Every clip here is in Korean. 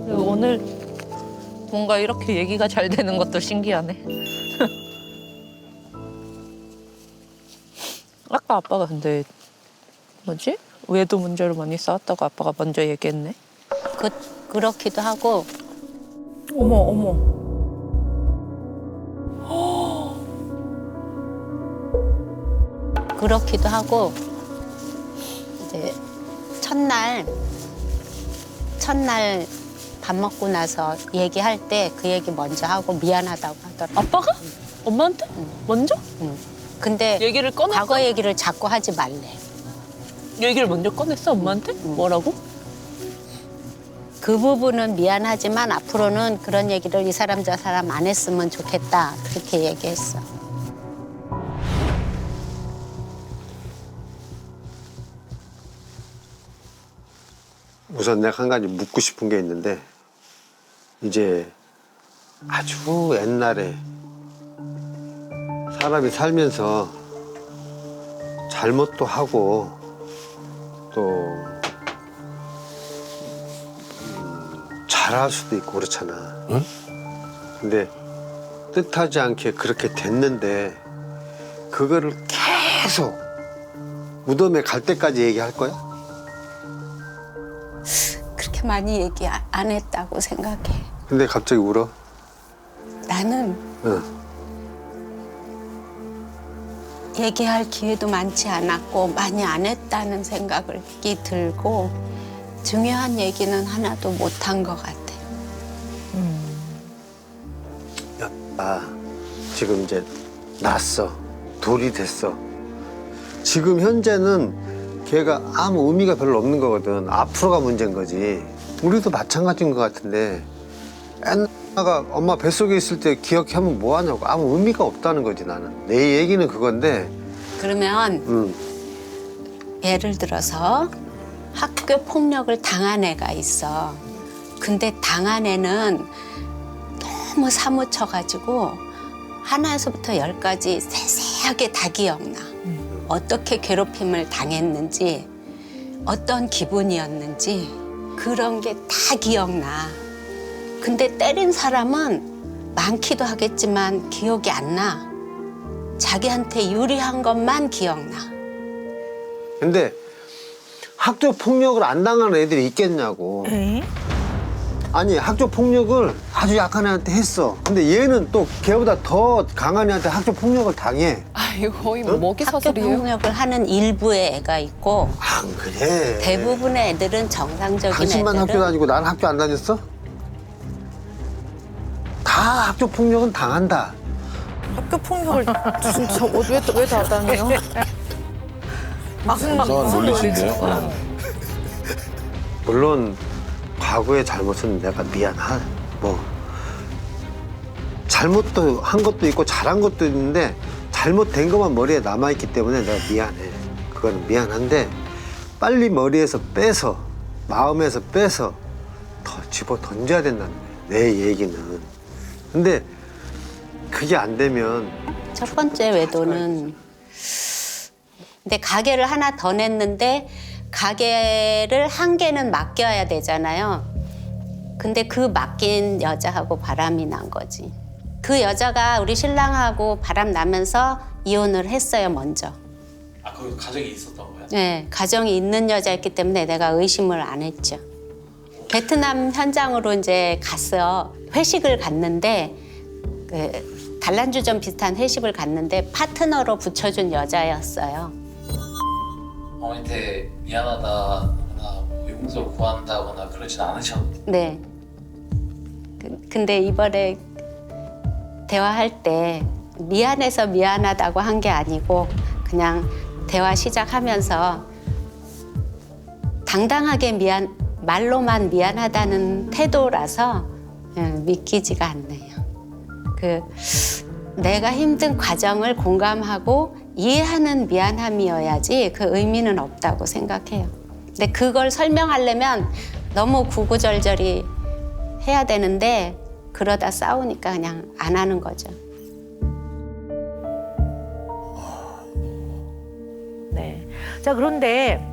오늘 뭔가 이렇게 얘기가 잘 되는 것도 신기하네. 아까 아빠가 근데 뭐지? 외도 문제로 많이 싸웠다고 아빠가 먼저 얘기했네. 그렇기도 하고 어머 어머. 그렇기도 하고 이제 첫날 밥 먹고 나서 얘기할 때 그 얘기 먼저 하고 미안하다고 하더라고. 아빠가? 엄마한테? 먼저? 근데 얘기를 꺼냈어? 과거 얘기를 자꾸 하지 말래. 얘기를 먼저 꺼냈어 엄마한테? 뭐라고? 그 부분은 미안하지만 앞으로는 그런 얘기를 이 사람 저 사람 안 했으면 좋겠다. 그렇게 얘기했어. 우선 내가 한 가지 묻고 싶은 게 있는데 이제 아주 옛날에 사람이 살면서 잘못도 하고 또 잘할 수도 있고 그렇잖아. 응? 근데 뜻하지 않게 그렇게 됐는데 그거를 계속 무덤에 갈 때까지 얘기할 거야? 그렇게 많이 얘기 안 했다고 생각해. 근데 갑자기 울어? 나는 응. 얘기할 기회도 많지 않았고 많이 안 했다는 생각이 들고 중요한 얘기는 하나도 못 한 것 같아. 야, 지금 이제 났어. 돌이 됐어. 지금 현재는 걔가 아무 의미가 별로 없는 거거든. 앞으로가 문제인 거지. 우리도 마찬가지인 것 같은데 옛날가 엄마 뱃속에 있을 때 기억하면 뭐 하냐고. 아무 의미가 없다는 거지 나는. 내 얘기는 그건데 그러면 예를 들어서 학교 폭력을 당한 애가 있어. 근데 당한 애는 너무 사무쳐가지고 하나에서부터 열까지 세세하게 다 기억나. 어떻게 괴롭힘을 당했는지, 어떤 기분이었는지 그런 게 다 기억나. 근데 때린 사람은 많기도 하겠지만 기억이 안 나. 자기한테 유리한 것만 기억나. 근데 학교 폭력을 안 당하는 애들이 있겠냐고. 아니 학교 폭력을 아주 약한 애한테 했어. 근데 얘는 또 걔보다 더 강한 애한테 학교 폭력을 당해. 아 이거 거의 뭐 먹이 학교 사슬이에요. 폭력을 하는 일부의 애가 있고 안 그래. 대부분의 애들은 정상적인 당신만 학교 애들은 다니고 난 학교 안 다녔어? 다 학교 폭력은 당한다. 학교 폭력을 진짜 왜 다 다녀요? 무슨 이상한 논리신데요? 물론 과거의 잘못은 내가 미안하. 뭐 잘못도 한 것도 있고 잘한 것도 있는데 잘못된 것만 머리에 남아있기 때문에 내가 미안해. 그거는 미안한데 빨리 머리에서 빼서 마음에서 빼서 더 집어 던져야 된다는 거야. 내 얘기는. 근데 그게 안 되면 첫 번째 외도는 근데 가게를 하나 더 냈는데 가게를 한 개는 맡겨야 되잖아요. 근데 그 맡긴 여자하고 바람이 난 거지. 그 여자가 우리 신랑하고 바람 나면서 이혼을 했어요, 먼저. 아, 그 가정이 있었던 거야? 네, 가정이 있는 여자였기 때문에 내가 의심을 안 했죠. 베트남 현장으로 이제 갔어요. 회식을 갔는데 그 단란주점 비슷한 회식을 갔는데 파트너로 붙여준 여자였어요. 어머니한테 미안하다거나 뭐 용서를 구한다거나 그러진 않으셨는데. 네. 근데 이번에 대화할 때 미안해서 미안하다고 한 게 아니고 그냥 대화 시작하면서 당당하게 말로만 미안하다는 태도라서 믿기지가 않네요. 내가 힘든 과정을 공감하고 이해하는 미안함이어야지 그 의미는 없다고 생각해요. 근데 그걸 설명하려면 너무 구구절절히 해야 되는데 그러다 싸우니까 그냥 안 하는 거죠. 네. 자, 그런데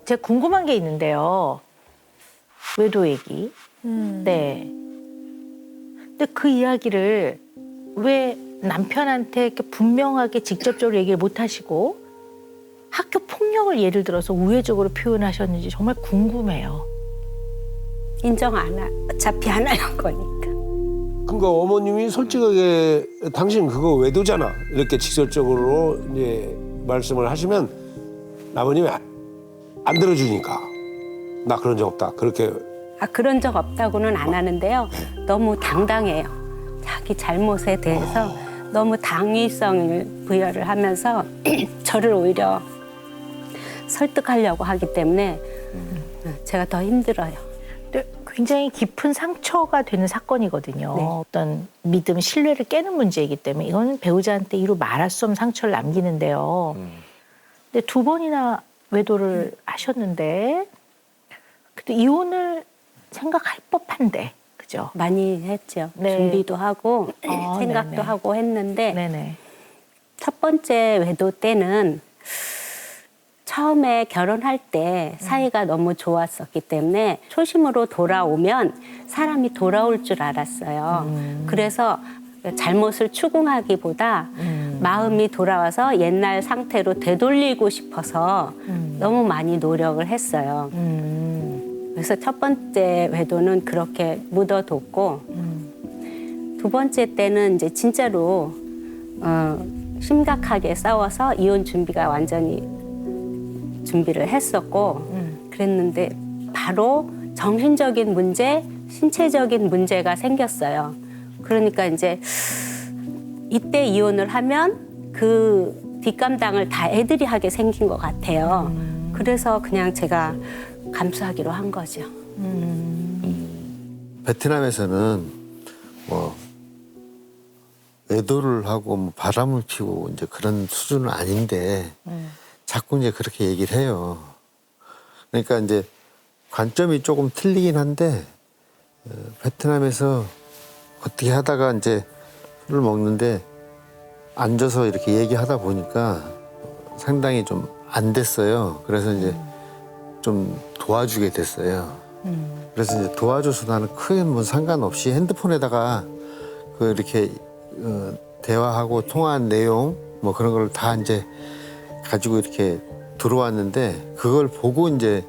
제가 궁금한 게 있는데요. 외도 얘기. 네. 근데 그 이야기를 왜 남편한테 이렇게 분명하게 직접적으로 얘기를 못 하시고 학교 폭력을 예를 들어서 우회적으로 표현하셨는지 정말 궁금해요. 어차피 안 할 거니까. 그러니까 어머님이 솔직하게 당신 그거 외도잖아 이렇게 직설적으로 이제 말씀을 하시면 아버님이 안 들어주니까 나 그런 적 없다 그렇게. 그런 적 없다고는 안 하는데요. 너무 당당해요. 자기 잘못에 대해서 너무 당위성을 부여를 하면서 저를 오히려 설득하려고 하기 때문에 제가 더 힘들어요. 근데 굉장히 깊은 상처가 되는 사건이거든요. 네. 어떤 믿음, 신뢰를 깨는 문제이기 때문에 이건 배우자한테 이루 말할 수 없는 상처를 남기는데요. 근데 2번이나 외도를 하셨는데 그래도 이혼을 생각할 법한데, 그죠? 많이 했죠. 네. 준비도 하고 생각도 네네. 하고 했는데 네네. 첫 번째 외도 때는 처음에 결혼할 때 사이가 너무 좋았었기 때문에 초심으로 돌아오면 사람이 돌아올 줄 알았어요. 그래서 잘못을 추궁하기보다 마음이 돌아와서 옛날 상태로 되돌리고 싶어서 너무 많이 노력을 했어요. 그래서 첫 번째 외도는 그렇게 묻어뒀고 2번째 때는 이제 진짜로 심각하게 싸워서 이혼 준비가 완전히 준비를 했었고 그랬는데 바로 정신적인 문제, 신체적인 문제가 생겼어요. 그러니까 이제 이때 이혼을 하면 그 뒷감당을 다 애들이 하게 생긴 것 같아요. 그래서 그냥 제가 감수하기로 한 거죠. 베트남에서는 뭐 외도를 하고 뭐 바람을 피우고 이제 그런 수준은 아닌데 자꾸 이제 그렇게 얘기를 해요. 그러니까 이제 관점이 조금 틀리긴 한데 베트남에서 어떻게 하다가 이제 술을 먹는데 앉아서 이렇게 얘기하다 보니까 상당히 좀 안 됐어요. 그래서 이제 좀 도와주게 됐어요. 그래서 이제 도와줘서 나는 크게 뭐 상관없이 핸드폰에다가 그 이렇게 대화하고 통화한 내용 뭐 그런 걸 다 이제 가지고 이렇게 들어왔는데 그걸 보고 이제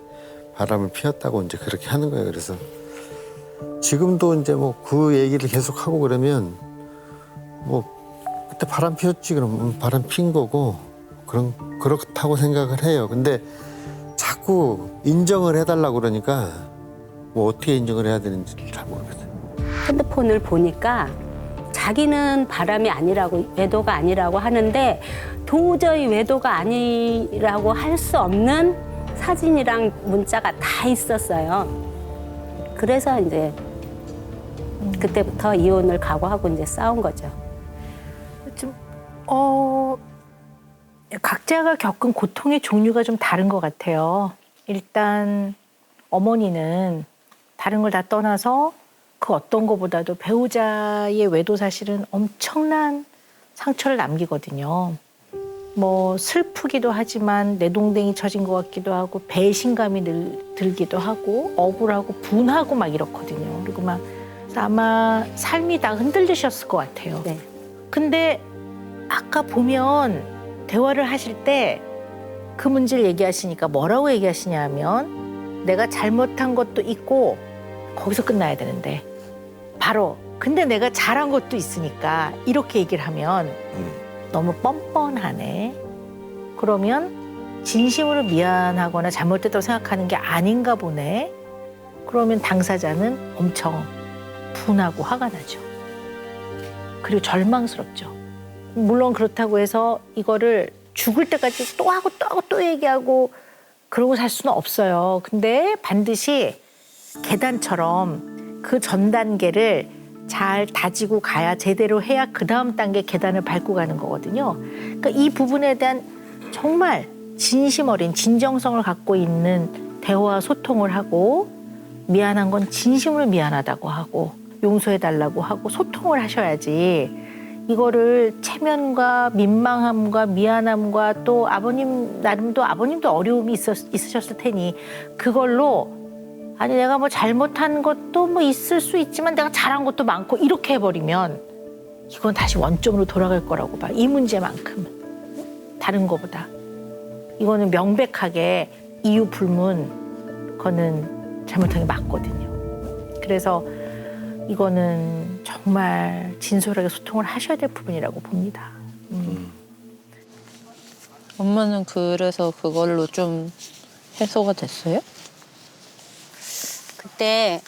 바람을 피웠다고 이제 그렇게 하는 거예요. 그래서 지금도 이제 뭐 그 얘기를 계속 하고 그러면 뭐 그때 바람 피웠지 그러면 바람 핀 거고 그렇다고 생각을 해요. 근데 자꾸 인정을 해달라고 그러니까 뭐 어떻게 인정을 해야 되는지 잘 모르겠어요. 핸드폰을 보니까 자기는 바람이 아니라고 외도가 아니라고 하는데 도저히 외도가 아니라고 할 수 없는 사진이랑 문자가 다 있었어요. 그래서 이제 그때부터 이혼을 각오하고 이제 싸운 거죠. 좀 각자가 겪은 고통의 종류가 좀 다른 것 같아요. 일단 어머니는 다른 걸 다 떠나서 그 어떤 것보다도 배우자의 외도 사실은 엄청난 상처를 남기거든요. 뭐 슬프기도 하지만 내동댕이 쳐진 것 같기도 하고 배신감이 들기도 하고 억울하고 분하고 막 이렇거든요. 그리고 막 아마 삶이 다 흔들리셨을 것 같아요. 네. 근데 아까 보면 대화를 하실 때 그 문제를 얘기하시니까 뭐라고 얘기하시냐 하면 내가 잘못한 것도 있고 거기서 끝나야 되는데 바로 근데 내가 잘한 것도 있으니까 이렇게 얘기를 하면 너무 뻔뻔하네. 그러면 진심으로 미안하거나 잘못됐다고 생각하는 게 아닌가 보네. 그러면 당사자는 엄청 분하고 화가 나죠. 그리고 절망스럽죠. 물론 그렇다고 해서 이거를 죽을 때까지 또 하고 또 하고 또 얘기하고 그러고 살 수는 없어요. 근데 반드시 계단처럼 그 전 단계를 잘 다지고 가야 제대로 해야 그 다음 단계 계단을 밟고 가는 거거든요. 그러니까 이 부분에 대한 정말 진심 어린 진정성을 갖고 있는 대화 소통을 하고 미안한 건 진심으로 미안하다고 하고 용서해달라고 하고 소통을 하셔야지 이거를 체면과 민망함과 미안함과 또 아버님 나름도 아버님도 어려움이 있으셨을 테니 그걸로 아니 내가 뭐 잘못한 것도 뭐 있을 수 있지만 내가 잘한 것도 많고 이렇게 해버리면 이건 다시 원점으로 돌아갈 거라고 봐. 이 문제만큼은 다른 거보다 이거는 명백하게 이유 불문 거는 잘못한 게 맞거든요. 그래서 이거는 정말 진솔하게 소통을 하셔야 될 부분이라고 봅니다. 엄마는 그래서 그걸로 좀 해소가 됐어요? 그때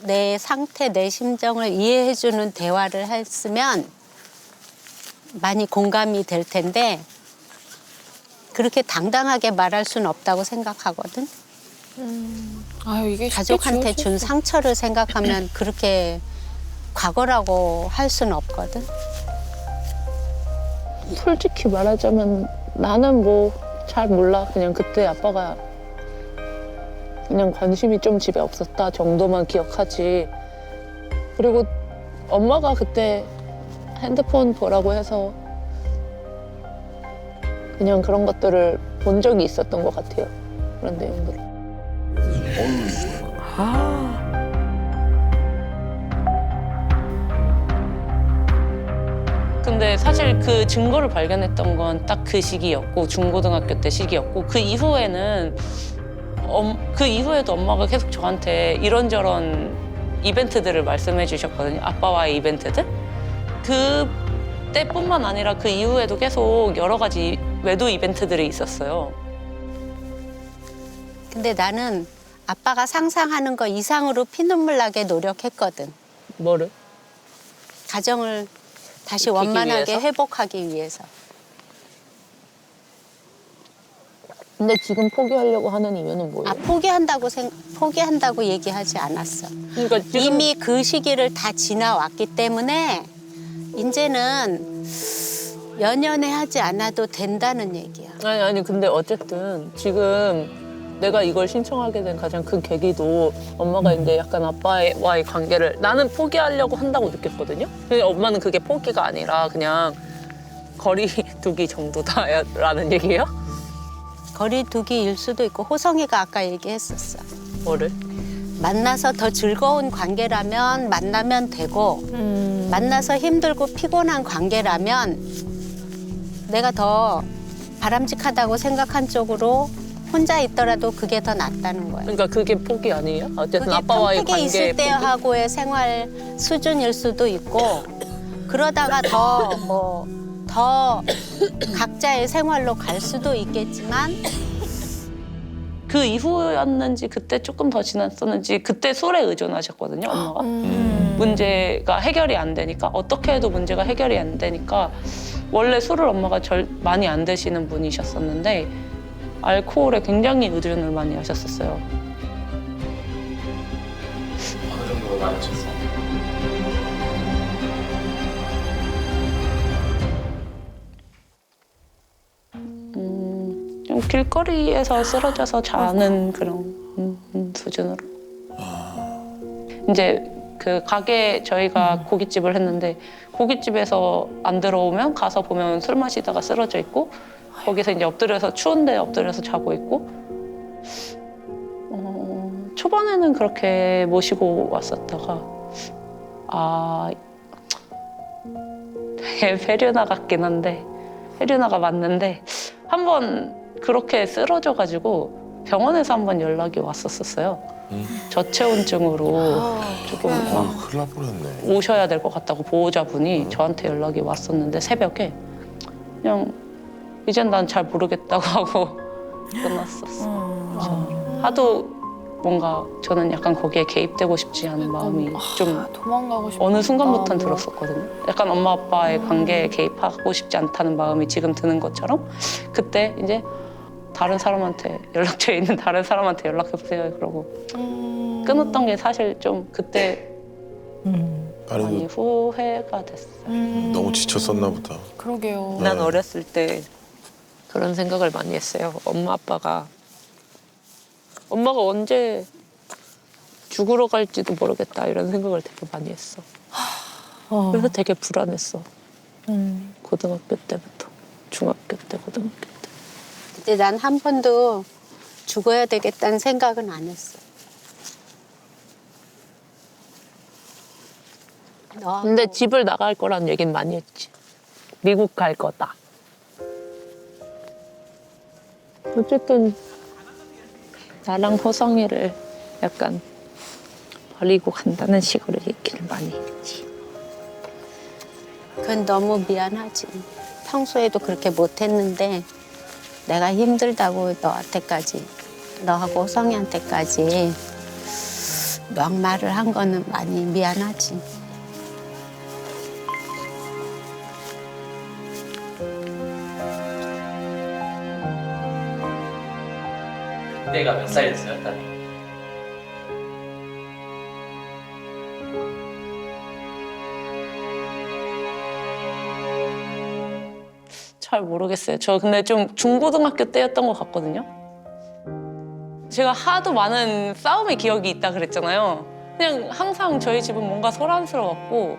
내 상태, 내 심정을 이해해주는 대화를 했으면 많이 공감이 될 텐데 그렇게 당당하게 말할 수는 없다고 생각하거든. 아유 이게 가족한테 준 상처를 생각하면 그렇게 과거라고 할 수는 없거든. 솔직히 말하자면 나는 뭐 잘 몰라. 그냥 그때 아빠가 그냥 관심이 좀 집에 없었다 정도만 기억하지. 그리고 엄마가 그때 핸드폰 보라고 해서 그냥 그런 것들을 본 적이 있었던 것 같아요. 그런 내용들을. 근데 사실 그 증거를 발견했던 건 딱 그 시기였고 중고등학교 때 시기였고 그 이후에는 그 이후에도 엄마가 계속 저한테 이런저런 이벤트들을 말씀해 주셨거든요. 아빠와의 이벤트들. 그때뿐만 아니라 그 이후에도 계속 여러 가지 외도 이벤트들이 있었어요. 근데 나는 아빠가 상상하는 거 이상으로 피눈물 나게 노력했거든. 뭐를? 가정을 다시 지키기 원만하게 위해서? 회복하기 위해서. 근데 지금 포기하려고 하는 이유는 뭐예요? 포기한다고 얘기하지 않았어. 그러니까 지금 이미 그 시기를 다 지나왔기 때문에 이제는 연연해 하지 않아도 된다는 얘기야. 아니 근데 어쨌든 지금 내가 이걸 신청하게 된 가장 큰 계기도 엄마가 이제 약간 아빠와의 관계를 나는 포기하려고 한다고 느꼈거든요. 근데 엄마는 그게 포기가 아니라 그냥 거리두기 정도다라는 얘기예요? 거리두기일 수도 있고 호성이가 아까 얘기했었어. 뭐를? 만나서 더 즐거운 관계라면 만나면 되고 만나서 힘들고 피곤한 관계라면 내가 더 바람직하다고 생각한 쪽으로 혼자 있더라도 그게 더 낫다는 거야. 그러니까 그게 포기 아니에요? 어쨌든 그게 아빠와의 평택에 관계 있을 포기? 때하고의 생활 수준일 수도 있고 그러다가 더 각자의 생활로 갈 수도 있겠지만 그 이후였는지 그때 조금 더 지났었는지 그때 술에 의존하셨거든요, 엄마가. 문제가 해결이 안 되니까 어떻게 해도 문제가 해결이 안 되니까 원래 술을 엄마가 많이 안 드시는 분이셨었는데 알코올에 굉장히 의존을 많이 하셨었어요. 어느 정도로 많이 하셨어? 좀 길거리에서 쓰러져서 자는 그런 수준으로. 이제 그 가게 저희가 고깃집을 했는데 고깃집에서 안 들어오면 가서 보면 술 마시다가 쓰러져 있고 거기서 이제 엎드려서 추운데 엎드려서 자고 있고 초반에는 그렇게 모시고 왔었다가 되게 페류나 같긴 한데 페류나가 맞는데 한 번 그렇게 쓰러져가지고 병원에서 한 번 연락이 왔었어요. 저체온증으로 조금 큰일 날 뻔했네. 오셔야 될 것 같다고 보호자분이 저한테 연락이 왔었는데 새벽에 그냥 이젠 난 잘 모르겠다고 하고 끝났었어. 그래서 하도 뭔가 저는 약간 거기에 개입되고 싶지 않은 마음이 좀 도망가고 싶다. 어느 순간부터는 들었었거든요. 약간 엄마 아빠의 관계에 개입하고 싶지 않다는 마음이 지금 드는 것처럼 그때 이제 다른 사람한테 연락처에 있는 다른 사람한테 연락해보세요 그러고 끊었던 게 사실 좀 그때 많이 후회가 됐어요. 너무 지쳤었나 보다. 그러게요. 난 어렸을 때 그런 생각을 많이 했어요. 엄마가 언제 죽으러 갈지도 모르겠다 이런 생각을 되게 많이 했어. 그래서 되게 불안했어. 고등학교 때부터. 중학교 때, 고등학교 때. 근데 난 한 번도 죽어야 되겠다는 생각은 안 했어. 너하고 근데 집을 나갈 거라는 얘기는 많이 했지. 미국 갈 거다. 어쨌든 나랑 호성이를 약간 버리고 간다는 식으로 얘기를 많이 했지. 그건 너무 미안하지. 평소에도 그렇게 못했는데 내가 힘들다고 너한테까지, 너하고 호성이한테까지 막말을 한 거는 많이 미안하지. 그때가 몇 살이었어요, 딸이? 잘 모르겠어요. 저 근데 좀 중고등학교 때였던 것 같거든요. 제가 하도 많은 싸움의 기억이 있다 그랬잖아요. 그냥 항상 저희 집은 뭔가 소란스러웠고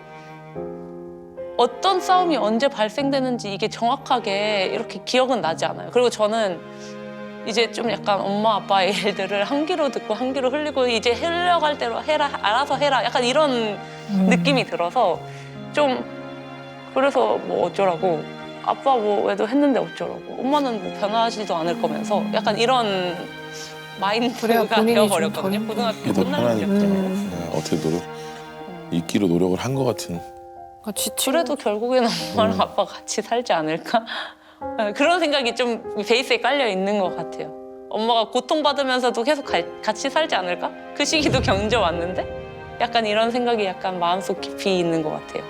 어떤 싸움이 언제 발생되는지 이게 정확하게 이렇게 기억은 나지 않아요. 그리고 저는 이제 좀 약간 엄마 아빠의 일들을 한 귀로 듣고 한 귀로 흘리고 이제 흘려갈 대로 해라, 알아서 해라, 약간 이런 느낌이 들어서 좀 그래서 뭐 어쩌라고, 아빠 뭐 왜도 했는데 어쩌라고, 엄마는 뭐 변하지도 않을 거면서 약간 이런 마인드가 되어버렸거든요. 고등학교 이게 더 끝나는 편하니까. 때문에. 어떻게 잊기로 노력을 한 것 같은. 그래도 결국에는 엄마랑 아빠 같이 살지 않을까? 그런 생각이 좀 베이스에 깔려 있는 것 같아요. 엄마가 고통받으면서도 계속 같이 살지 않을까? 그 시기도 견뎌 왔는데 약간 이런 생각이 약간 마음속 깊이 있는 것 같아요.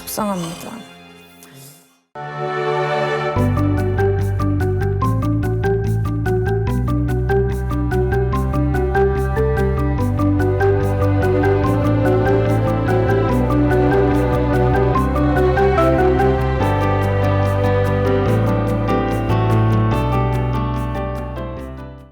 속상합니다.